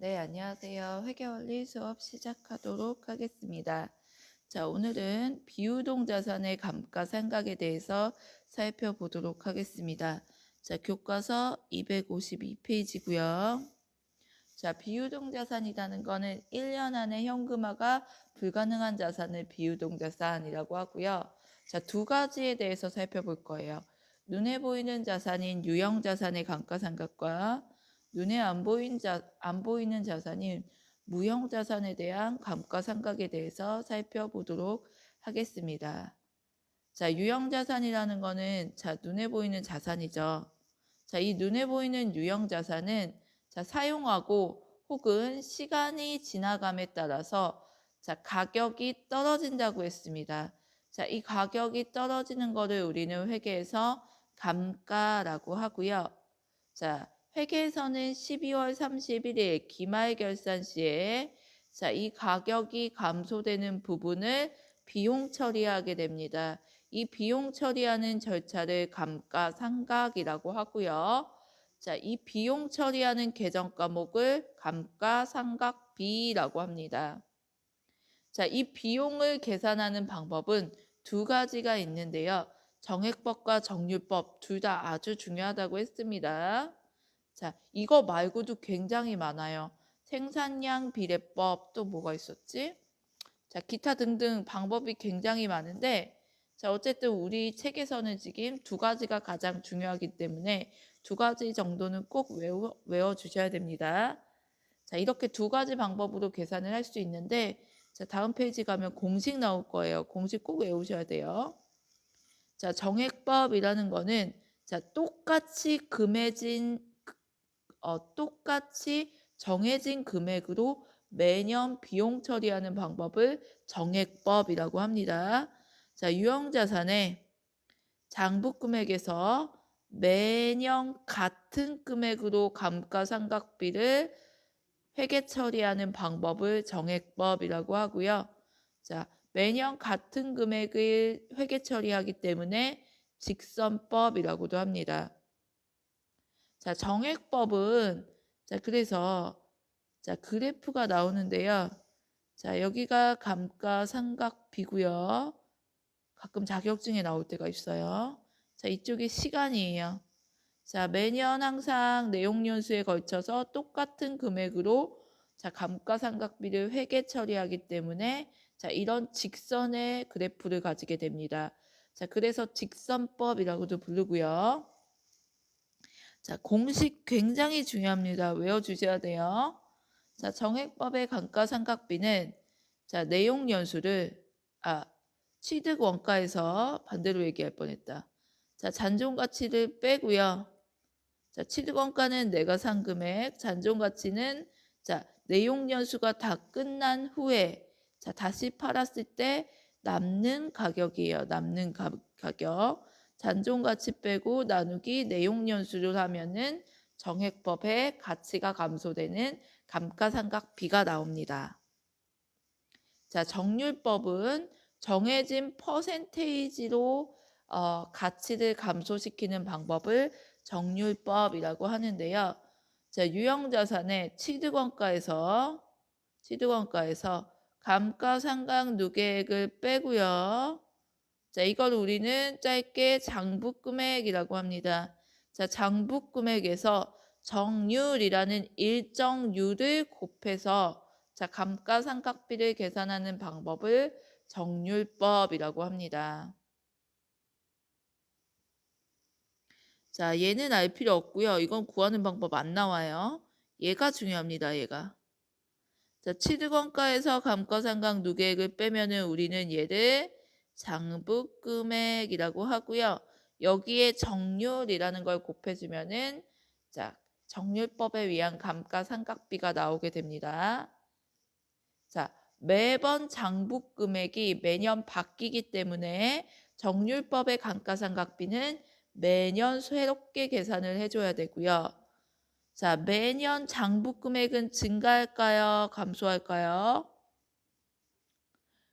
네, 안녕하세요. 회계원리 수업 시작하도록 하겠습니다. 자, 오늘은 비유동자산의 감가상각에 대해서 살펴보도록 하겠습니다. 자, 교과서 252페이지고요. 자, 비유동자산이라는 거는 1년 안에 현금화가 불가능한 자산을 비유동자산이라고 하고요. 자, 두 가지에 대해서 살펴볼 거예요. 눈에 보이는 자산인 유형자산의 감가상각과 눈에 안 보이는 자산인 무형자산에 대한 감가상각에 대해서 살펴보도록 하겠습니다. 자, 유형자산이라는 거는 눈에 보이는 자산이죠. 자, 이 눈에 보이는 유형자산은 사용하고 혹은 시간이 지나감에 따라서 가격이 떨어진다고 했습니다. 자, 이 가격이 떨어지는 거를 우리는 회계에서 감가라고 하고요. 자, 회계에서는 12월 31일 기말결산 시에 이 가격이 감소되는 부분을 비용 처리하게 됩니다. 이 비용 처리하는 절차를 감가상각이라고 하고요. 자, 이 비용 처리하는 계정 과목을 감가상각비라고 합니다. 자, 이 비용을 계산하는 방법은 두 가지가 있는데요. 정액법과 정률법 둘 다 아주 중요하다고 했습니다. 자, 이거 말고도 굉장히 많아요. 생산량 비례법 또 뭐가 있었지? 자, 기타 등등 방법이 굉장히 많은데 어쨌든 우리 책에서는 지금 두 가지가 가장 중요하기 때문에 두 가지 정도는 꼭 외워주셔야 됩니다. 자, 이렇게 두 가지 방법으로 계산을 할 수 있는데 다음 페이지 가면 공식 나올 거예요. 공식 꼭 외우셔야 돼요. 자, 정액법이라는 거는 똑같이 정해진 금액으로 매년 비용 처리하는 방법을 정액법이라고 합니다. 자, 유형자산의 장부금액에서 매년 같은 금액으로 감가상각비를 회계 처리하는 방법을 정액법이라고 하고요. 자, 매년 같은 금액을 회계 처리하기 때문에 직선법이라고도 합니다. 자, 정액법은 그래서 그래프가 나오는데요. 자, 여기가 감가상각비고요. 가끔 자격증에 나올 때가 있어요. 자, 이쪽이 시간이에요. 자, 매년 항상 내용연수에 걸쳐서 똑같은 금액으로 감가상각비를 회계 처리하기 때문에 이런 직선의 그래프를 가지게 됩니다. 자, 그래서 직선법이라고도 부르고요. 자, 공식 굉장히 중요합니다. 외워주셔야 돼요. 자, 정액법의 감가상각비는 내용연수를 취득 원가에서 반대로 얘기할 뻔했다. 자, 잔존가치를 빼고요. 자, 취득 원가는 내가 산 금액, 잔존가치는 내용연수가 다 끝난 후에 다시 팔았을 때 남는 가격이에요. 남는 가격. 잔존가치 빼고 나누기 내용연수를 하면은 정액법의 가치가 감소되는 감가상각비가 나옵니다. 자, 정률법은 정해진 퍼센테이지로 가치를 감소시키는 방법을 정률법이라고 하는데요. 자, 유형자산의 취득원가에서 감가상각 누계액을 빼고요. 자, 이걸 우리는 짧게 장부금액이라고 합니다. 자, 장부금액에서 정률이라는 일정률을 곱해서 감가상각비를 계산하는 방법을 정률법이라고 합니다. 자, 얘는 알 필요 없고요. 이건 구하는 방법 안 나와요. 얘가 중요합니다. 얘가. 자, 취득원가에서 감가상각 누계액을 빼면은 우리는 얘를 장부금액이라고 하고요. 여기에 정률이라는 걸 곱해주면은 정률법에 의한 감가상각비가 나오게 됩니다. 자, 매번 장부금액이 매년 바뀌기 때문에 정률법의 감가상각비는 매년 새롭게 계산을 해줘야 되고요. 자, 매년 장부금액은 증가할까요? 감소할까요?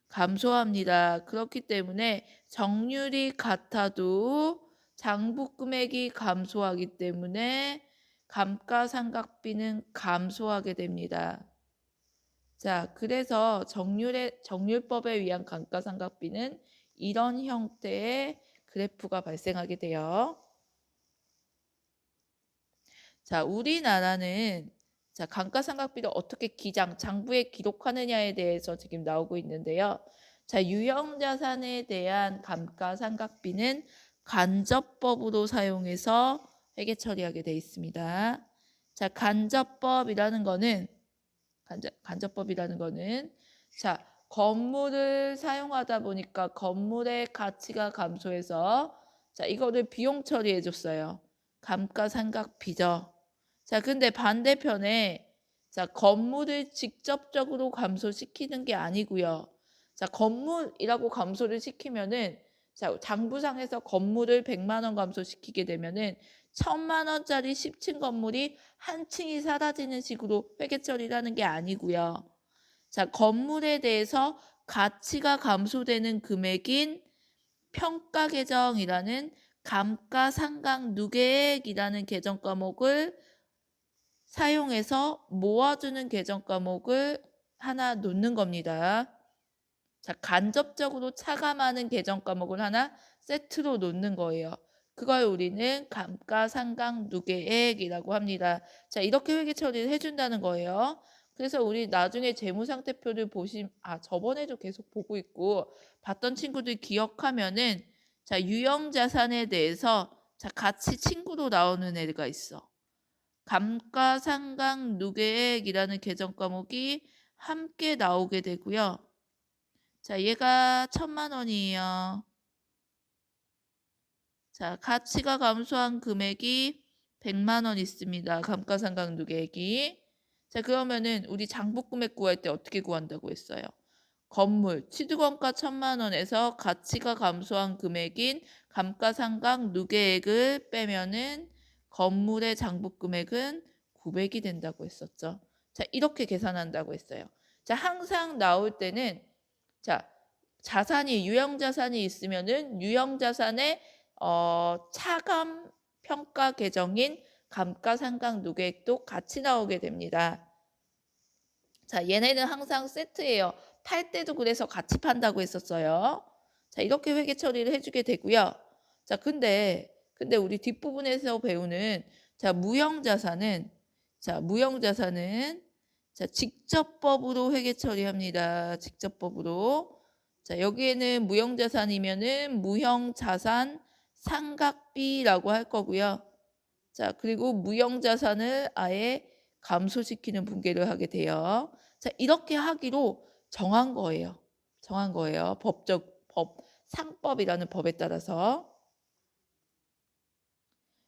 감소합니다. 그렇기 때문에 정률이 같아도 장부금액이 감소하기 때문에 감가상각비는 감소하게 됩니다. 자, 그래서 정률법에 의한 감가상각비는 이런 형태의 그래프가 발생하게 돼요. 자, 우리나라는 자, 감가상각비를 어떻게 장부에 기록하느냐에 대해서 지금 나오고 있는데요. 자, 유형자산에 대한 감가상각비는 간접법으로 사용해서 회계 처리하게 되어 있습니다. 자, 간접법이라는 거는 자, 건물을 사용하다 보니까 건물의 가치가 감소해서 자, 이거를 비용 처리해 줬어요. 감가상각비죠. 자, 근데 반대편에 자, 건물을 직접적으로 감소시키는 게 아니고요. 자, 건물이라고 감소를 시키면은 자, 장부상에서 건물을 100만 원 감소시키게 되면은 1000만 원짜리 10층 건물이 한 층이 사라지는 식으로 회계 처리를 하는 게 아니고요. 자, 건물에 대해서 가치가 감소되는 금액인 평가 계정이라는 감가상각 누계액이라는 계정 과목을 사용해서 모아주는 계정 과목을 하나 놓는 겁니다. 자, 간접적으로 차감하는 계정 과목을 하나 세트로 놓는 거예요. 그걸 우리는 감가상각 누계액이라고 합니다. 자, 이렇게 회계 처리를 해준다는 거예요. 그래서 우리 나중에 재무상태표를 저번에도 계속 보고 있고 봤던 친구들 기억하면은 자, 유형자산에 대해서 자, 같이 친구로 나오는 애가 있어. 감가상각 누계액이라는 계정 과목이 함께 나오게 되고요. 자, 얘가 1000만 원이에요. 자, 가치가 감소한 금액이 100만 원 있습니다. 감가상각 누계액이. 자, 그러면은 우리 장부금액 구할 때 어떻게 구한다고 했어요? 건물 취득원가 1000만 원에서 가치가 감소한 금액인 감가상각 누계액을 빼면은 건물의 장부금액은 900이 된다고 했었죠. 자, 이렇게 계산한다고 했어요. 자, 항상 나올 때는 자, 유형자산이 있으면은 유형자산의 차감 평가 계정인 감가상각 누계액도 같이 나오게 됩니다. 자, 얘네는 항상 세트예요. 팔 때도 그래서 같이 판다고 했었어요. 자, 이렇게 회계 처리를 해주게 되고요. 자, 근데 우리 뒷부분에서 배우는 무형자산은 직접법으로 회계 처리합니다. 직접법으로. 자, 여기에는 무형자산이면은 무형자산 상각비라고 할 거고요. 자, 그리고 무형자산을 아예 감소시키는 분계를 하게 돼요. 자, 이렇게 하기로 정한 거예요. 상법이라는 법에 따라서.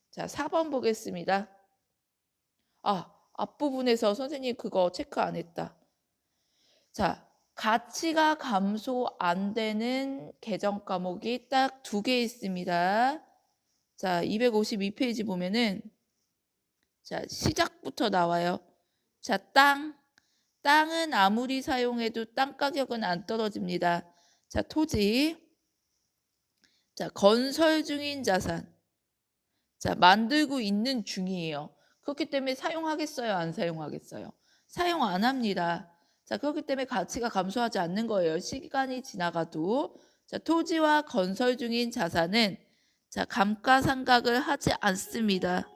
자, 4번 보겠습니다. 앞부분에서 선생님 그거 체크 안 했다. 자, 가치가 감소 안 되는 계정 과목이 딱 2개 있습니다. 자, 252페이지 보면은 자, 시작부터 나와요. 자, 땅은 아무리 사용해도 땅 가격은 안 떨어집니다. 자, 토지. 자, 건설 중인 자산. 자, 만들고 있는 중이에요. 그렇기 때문에 사용하겠어요? 안 사용하겠어요? 사용 안 합니다. 자, 그렇기 때문에 가치가 감소하지 않는 거예요. 시간이 지나가도. 자, 토지와 건설 중인 자산은 자, 감가상각을 하지 않습니다.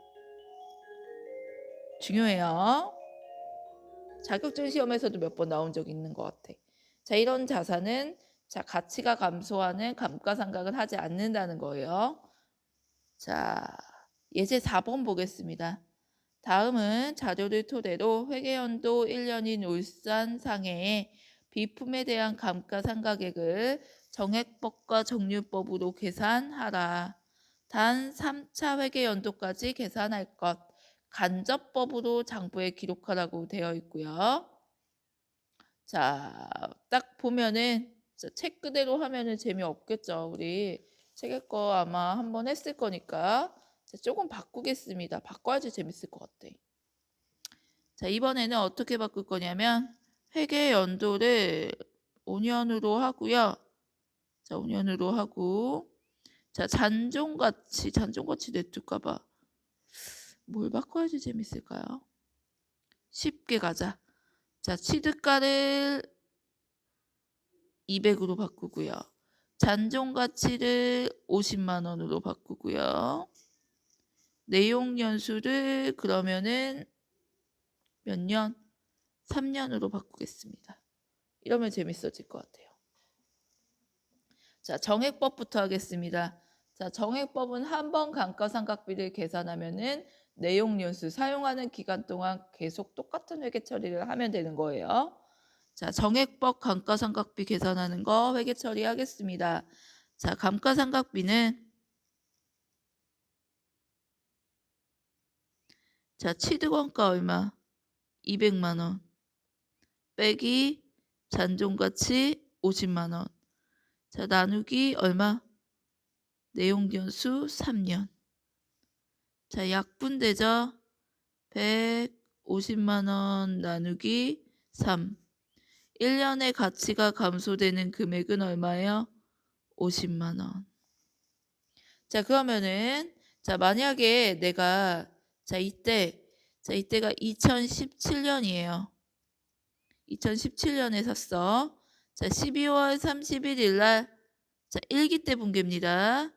중요해요. 자격증 시험에서도 몇 번 나온 적 있는 것 같아. 자, 이런 자산은 자, 가치가 감소하는 감가상각을 하지 않는다는 거예요. 자, 예제 4번 보겠습니다. 다음은 자료를 토대로 회계연도 1년인 울산 상해의 비품에 대한 감가상각액을 정액법과 정률법으로 계산하라. 단 3차 회계연도까지 계산할 것. 간접법으로 장부에 기록하라고 되어 있고요. 자, 딱 보면은 책 그대로 하면은 재미없겠죠. 우리 책의 거 아마 한번 했을 거니까 조금 바꾸겠습니다. 바꿔야지 재밌을 것 같아. 자, 이번에는 어떻게 바꿀 거냐면 회계 연도를 5년으로 하고요. 자, 5년으로 하고 자, 잔존가치 냅둘까 봐. 뭘 바꿔야지 재밌을까요? 쉽게 가자. 자, 취득가를 200으로 바꾸고요. 잔존 가치를 50만 원으로 바꾸고요. 내용 연수를 그러면은 몇 년? 3년으로 바꾸겠습니다. 이러면 재밌어질 것 같아요. 자, 정액법부터 하겠습니다. 자, 정액법은 한 번 감가상각비를 계산하면은 내용 연수 사용하는 기간 동안 계속 똑같은 회계 처리를 하면 되는 거예요. 자, 정액법 감가상각비 계산하는 거 회계 처리하겠습니다. 자, 감가상각비는 자, 취득원가 얼마? 200만 원 빼기 잔존가치 50만 원. 자, 나누기 얼마? 내용연수 3년. 자, 약분되죠? 150만 원 나누기 3. 1년의 가치가 감소되는 금액은 얼마예요? 50만 원. 자, 그러면은 자, 만약에 내가 이때가 2017년이에요. 2017년에 샀어. 자, 12월 31일 날 자, 일기 때 분계입니다.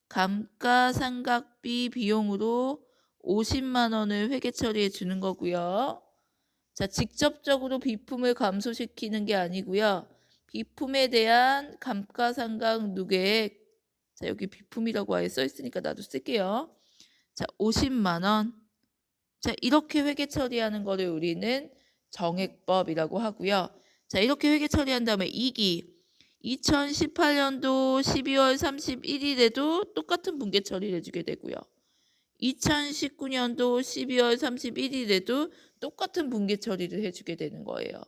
감가상각비 비용으로 50만 원을 회계 처리해 주는 거고요. 자, 직접적으로 비품을 감소시키는 게 아니고요. 비품에 대한 감가상각 누계액. 자, 여기 비품이라고 아예 써 있으니까 나도 쓸게요. 자, 50만 원. 자, 이렇게 회계 처리하는 거를 우리는 정액법이라고 하고요. 자, 이렇게 회계 처리한 다음에 2기 2018년도 12월 31일에도 똑같은 분계 처리를 해주게 되고요. 2019년도 12월 31일에도 똑같은 분계 처리를 해주게 되는 거예요.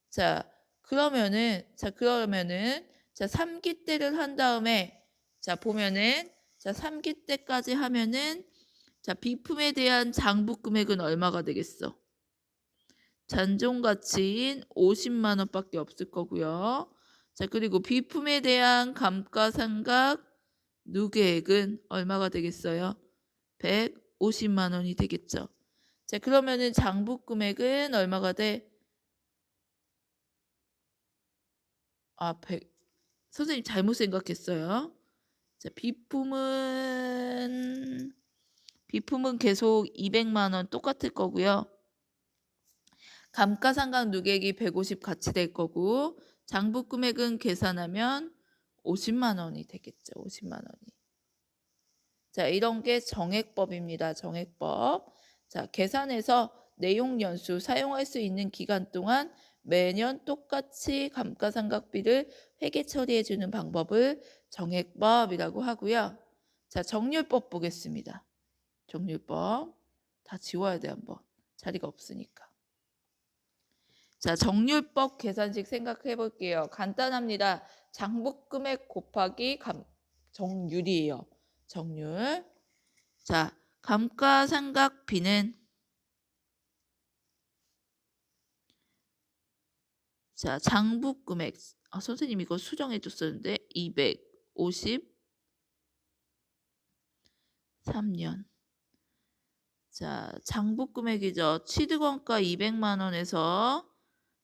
자, 그러면은 3기 때를 한 다음에 자, 보면은 자, 3기 때까지 하면은 자, 비품에 대한 장부 금액은 얼마가 되겠어? 잔존 가치인 50만 원밖에 없을 거고요. 자, 그리고 비품에 대한 감가상각 누계액은 얼마가 되겠어요? 150만 원이 되겠죠. 자, 그러면은 장부 금액은 얼마가 돼? 아, 100. 선생님 잘못 생각했어요. 자, 비품은 계속 200만 원 똑같을 거고요. 감가상각 누계액이 150 같이 될 거고 장부 금액은 계산하면 50만 원이 되겠죠. 50만 원이. 자, 이런 게 정액법입니다. 정액법. 자, 계산해서 내용 연수 사용할 수 있는 기간 동안 매년 똑같이 감가상각비를 회계 처리해 주는 방법을 정액법이라고 하고요. 자, 정률법 보겠습니다. 정률법. 다 지워야 돼 한번. 자리가 없으니까. 자, 정률법 계산식 생각해 볼게요. 간단합니다. 장부금액 곱하기 정률이에요. 정률. 자, 감가상각비는 자, 장부금액. 아, 선생님 이거 수정해 줬었는데 253년. 자, 장부금액이죠. 취득원가 200만 원에서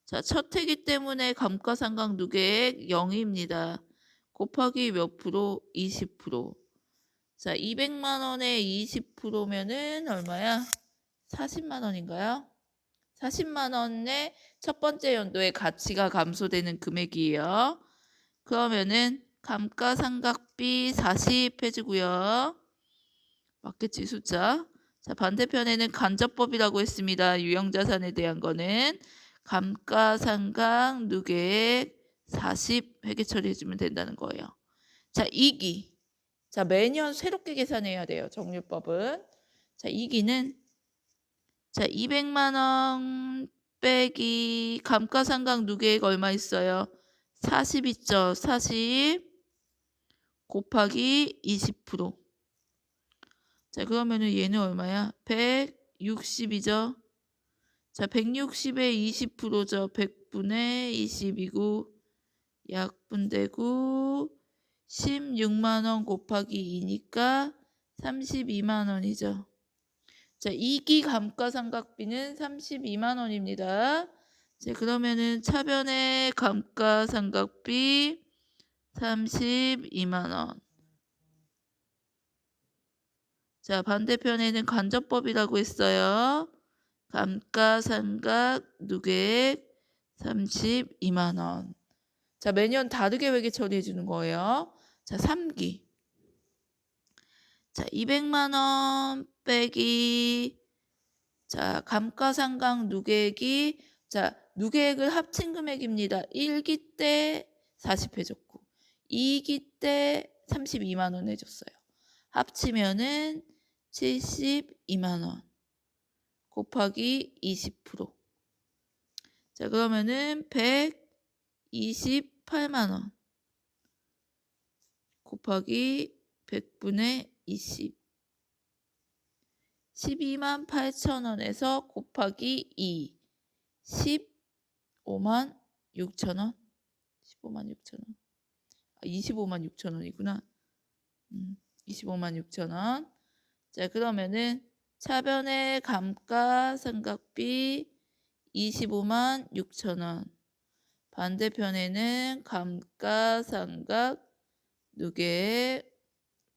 자, 첫 해기 때문에 감가상각 누계액 0입니다. 곱하기 몇 프로? 20%. 자, 200만 원에 20%면은 얼마야? 40만 원인가요? 40만 원의 첫 번째 연도의 가치가 감소되는 금액이에요. 그러면은 감가상각비 40 해주고요. 맞겠지 숫자. 자, 반대편에는 간접법이라고 했습니다. 유형자산에 대한 거는 감가상각 누계액 40 회계 처리해주면 된다는 거예요. 자, 2기. 자, 매년 새롭게 계산해야 돼요. 정률법은. 자, 2기는 자, 200만 원 빼기 감가상각 누계액 얼마 있어요? 40 있죠. 40 곱하기 20%. 자, 그러면은 얘는 얼마야? 160이죠. 자, 160에 20%죠. 100분의 20이고 약분되고 16만 원 곱하기 2니까 32만 원이죠. 자, 2기 감가상각비는 32만 원입니다. 자, 그러면은 차변의 감가상각비 32만 원. 자, 반대편에는 간접법이라고 했어요. 감가상각 누계액 32만 원. 자, 매년 다르게 회계 처리해 주는 거예요. 자, 3기. 자, 200만 원 빼기 자, 감가상각 누계액이 자, 누계액을 합친 금액입니다. 1기 때 40 해줬고 2기 때 32만 원 해줬어요. 합치면은 72만 원 곱하기 20%. 자, 그러면은 128만 원 곱하기 100분의 20. 12만 8천 원에서 곱하기 2. 15만 6천 원. 15만 6천 원. 25만 6천 원이구나. 25만 6천 원. 자, 그러면은 차변의 감가상각비 25만 6천 원. 반대편에는 감가상각 누계액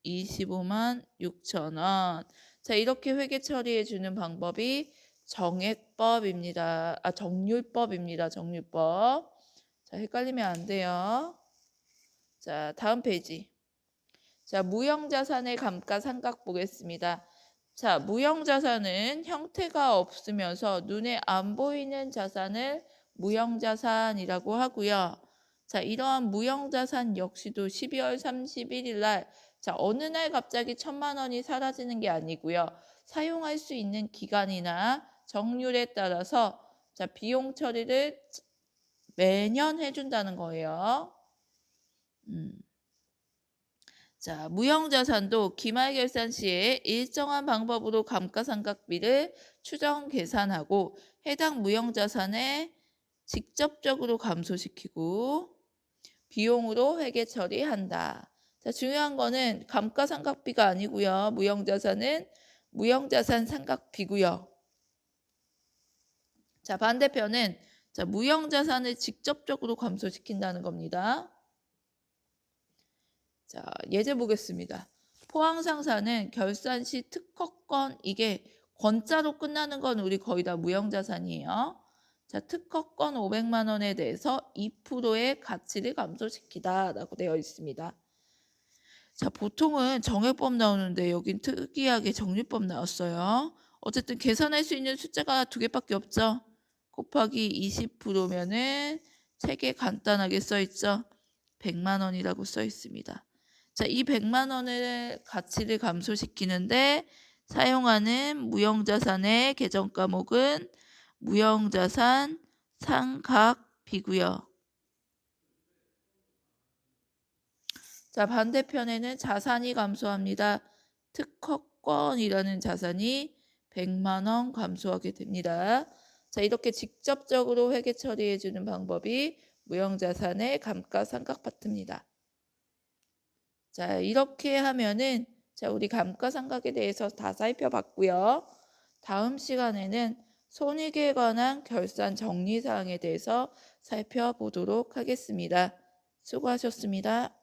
25만 6천 원. 자, 이렇게 회계 처리해 주는 방법이 정액법입니다. 정률법입니다. 정률법. 자, 헷갈리면 안 돼요. 자, 다음 페이지. 자, 무형자산의 감가상각 보겠습니다. 자, 무형자산은 형태가 없으면서 눈에 안 보이는 자산을 무형자산이라고 하고요. 자, 이러한 무형자산 역시도 12월 31일 날 자, 어느 날 갑자기 1,000만 원이 사라지는 게 아니고요. 사용할 수 있는 기간이나 정률에 따라서 자, 비용 처리를 매년 해준다는 거예요. 자, 무형자산도 기말결산 시에 일정한 방법으로 감가상각비를 추정 계산하고 해당 무형자산에 직접적으로 감소시키고 비용으로 회계 처리한다. 자, 중요한 거는 감가상각비가 아니고요. 무형자산은 무형자산 상각비고요. 자, 반대편은 자, 무형자산을 직접적으로 감소시킨다는 겁니다. 자, 예제 보겠습니다. 포항상사는 결산 시 특허권 이게 권자로 끝나는 건 우리 거의 다 무형자산이에요. 자, 특허권 500만 원에 대해서 2%의 가치를 감소시키다 라고 되어 있습니다. 자, 보통은 정액법 나오는데 여긴 특이하게 정률법 나왔어요. 어쨌든 계산할 수 있는 숫자가 두 개밖에 없죠. 곱하기 20%면은 책에 간단하게 써 있죠. 100만 원이라고 써 있습니다. 자, 이 100만 원의 가치를 감소시키는데 사용하는 무형자산의 계정 과목은 무형자산 상각비고요. 자, 반대편에는 자산이 감소합니다. 특허권이라는 자산이 100만 원 감소하게 됩니다. 자, 이렇게 직접적으로 회계 처리해 주는 방법이 무형자산의 감가상각 파트입니다. 자, 이렇게 하면은 자, 우리 감가상각에 대해서 다 살펴봤고요. 다음 시간에는 손익에 관한 결산 정리사항에 대해서 살펴보도록 하겠습니다. 수고하셨습니다.